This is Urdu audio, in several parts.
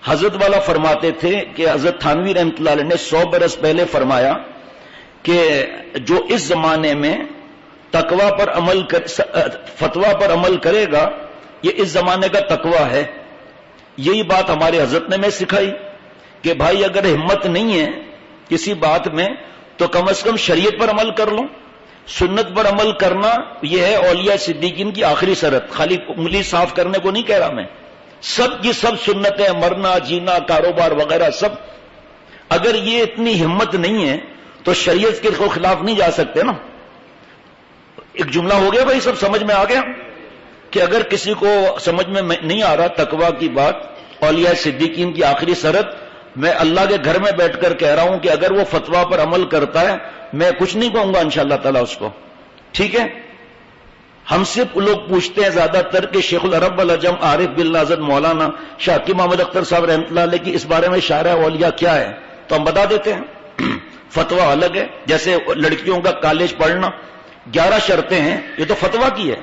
حضرت والا فرماتے تھے کہ حضرت تھانوی رحمۃ اللہ علیہ نے 100 برس پہلے فرمایا کہ جو اس زمانے میں تقوی پر فتویٰ پر عمل کرے گا یہ اس زمانے کا تقوی ہے. یہی بات ہمارے حضرت نے میں سکھائی کہ بھائی اگر ہمت نہیں ہے کسی بات میں تو کم از کم شریعت پر عمل کر لو. سنت پر عمل کرنا یہ ہے اولیاء صدیقین کی آخری شرط. خالی انگلی صاف کرنے کو نہیں کہہ رہا میں، سب کی سب سنتیں، مرنا جینا کاروبار وغیرہ سب. اگر یہ اتنی ہمت نہیں ہے تو شریعت کے خلاف نہیں جا سکتے نا. ایک جملہ ہو گیا بھائی، سب سمجھ میں آ گیا کہ اگر کسی کو سمجھ میں نہیں آ رہا تقویٰ کی بات، اولیاء صدیقین کی آخری شرط، میں اللہ کے گھر میں بیٹھ کر کہہ رہا ہوں کہ اگر وہ فتویٰ پر عمل کرتا ہے میں کچھ نہیں کہوں گا انشاءاللہ تعالیٰ اس کو. ٹھیک ہے. ہم سے لوگ پوچھتے ہیں زیادہ تر کہ شیخ العرب والعجم عارف باللہ حضرت مولانا شاہ حکیم محمد اختر صاحب رحمۃ اللہ علیہ کی اس بارے میں شارح اولیاء کیا ہے، تو ہم بتا دیتے ہیں. فتویٰ الگ ہے، جیسے لڑکیوں کا کالج پڑھنا 11 شرطیں ہیں، یہ تو فتویٰ کی ہے،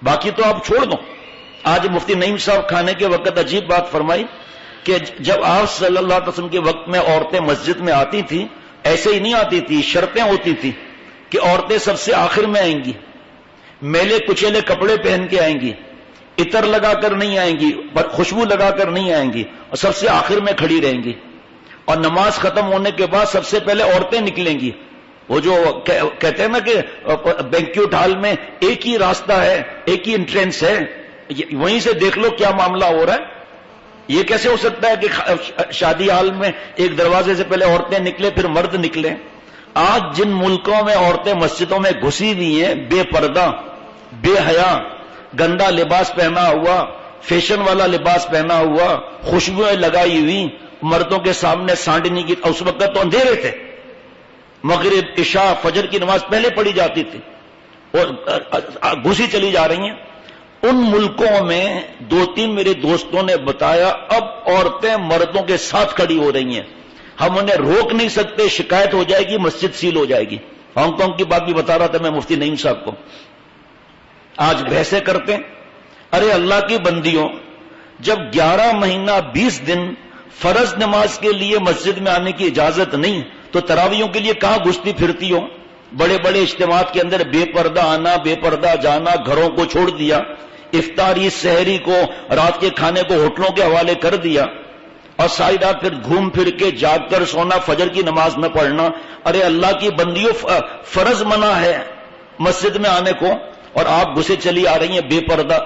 باقی تو آپ چھوڑ دو. آج مفتی نعیم صاحب کھانے کے وقت عجیب بات فرمائی کہ جب آپ صلی اللہ علیہ وسلم کے وقت میں عورتیں مسجد میں آتی تھیں ایسے ہی نہیں آتی تھی، شرطیں ہوتی تھی کہ عورتیں سب سے آخر میں آئیں گی، میلے کچیلے کپڑے پہن کے آئیں گی، عطر لگا کر نہیں آئیں گی، خوشبو لگا کر نہیں آئیں گی، اور سب سے آخر میں کھڑی رہیں گی. اور نماز ختم ہونے کے بعد سب سے پہلے عورتیں نکلیں گی. وہ جو کہتے ہیں نا کہ بینکویٹ ہال میں ایک ہی راستہ ہے، ایک ہی انٹرنس ہے، وہیں سے دیکھ لو کیا معاملہ ہو رہا ہے. یہ کیسے ہو سکتا ہے کہ شادی ہال میں ایک دروازے سے پہلے عورتیں نکلے پھر مرد نکلے. آج جن ملکوں میں عورتیں مسجدوں میں گھسی ہوئی ہیں بے پردہ، بے حیا، گندا لباس پہنا ہوا، فیشن والا لباس پہنا ہوا، خوشبوئیں لگائی ہوئی، مردوں کے سامنے سانڈنی کی، اس وقت تو اندھیرے تھے، مغرب عشاء فجر کی نماز پہلے پڑھی جاتی تھی، اور گھسی چلی جا رہی ہیں. ان ملکوں میں 2-3 میرے دوستوں نے بتایا اب عورتیں مردوں کے ساتھ کھڑی ہو رہی ہیں. ہم انہیں روک نہیں سکتے، شکایت ہو جائے گی، مسجد سیل ہو جائے گی. ہانگ کانگ کی بات بھی بتا رہا تھا میں مفتی نعیم صاحب کو. آج بحثیں کرتے ہیں. ارے اللہ کی بندیوں، جب 11 مہینہ 20 دن فرض نماز کے لیے مسجد میں آنے کی اجازت نہیں تو تراویحوں کے لیے کہاں گھستی پھرتی ہو؟ بڑے بڑے اجتماعات کے اندر بے پردہ آنا، بے پردہ جانا، گھروں کو چھوڑ دیا، افطاری سحری کو، رات کے کھانے کو ہوٹلوں کے حوالے کر دیا، اور ساری رات پھر گھوم پھر کے جاگ کر سونا، فجر کی نماز نہ پڑھنا. ارے اللہ کی بندیوں، فرض منع ہے مسجد میں آنے کو اور آپ گھسے چلی آ رہی ہیں بے پردہ.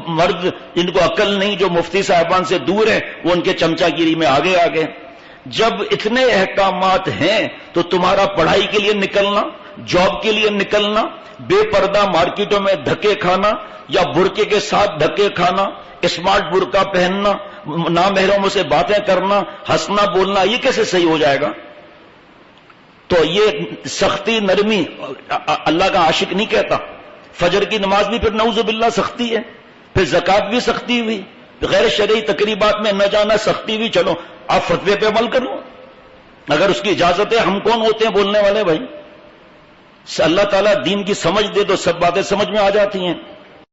مرد جن کو عقل نہیں، جو مفتی صاحبان سے دور ہیں، وہ ان کے چمچا گیری میں آگے آگے. جب اتنے احکامات ہیں تو تمہارا پڑھائی کے لیے نکلنا، جاب کے لیے نکلنا، بے پردہ مارکیٹوں میں دھکے کھانا یا برقعے کے ساتھ دھکے کھانا، اسمارٹ برقع پہننا، نامحرموں سے باتیں کرنا، ہنسنا بولنا، یہ کیسے صحیح ہو جائے گا؟ تو یہ سختی نرمی اللہ کا عاشق نہیں کہتا. فجر کی نماز بھی پھر نعوذ باللہ سختی ہے، پھر زکوٰۃ بھی سختی ہوئی، غیر شرعی تقریبات میں نہ جانا سختی ہوئی. چلو آپ فتوے پہ عمل کرو اگر اس کی اجازت ہے. ہم کون ہوتے ہیں بولنے والے بھائی؟ اللہ تعالیٰ دین کی سمجھ دے تو سب باتیں سمجھ میں آ جاتی ہیں.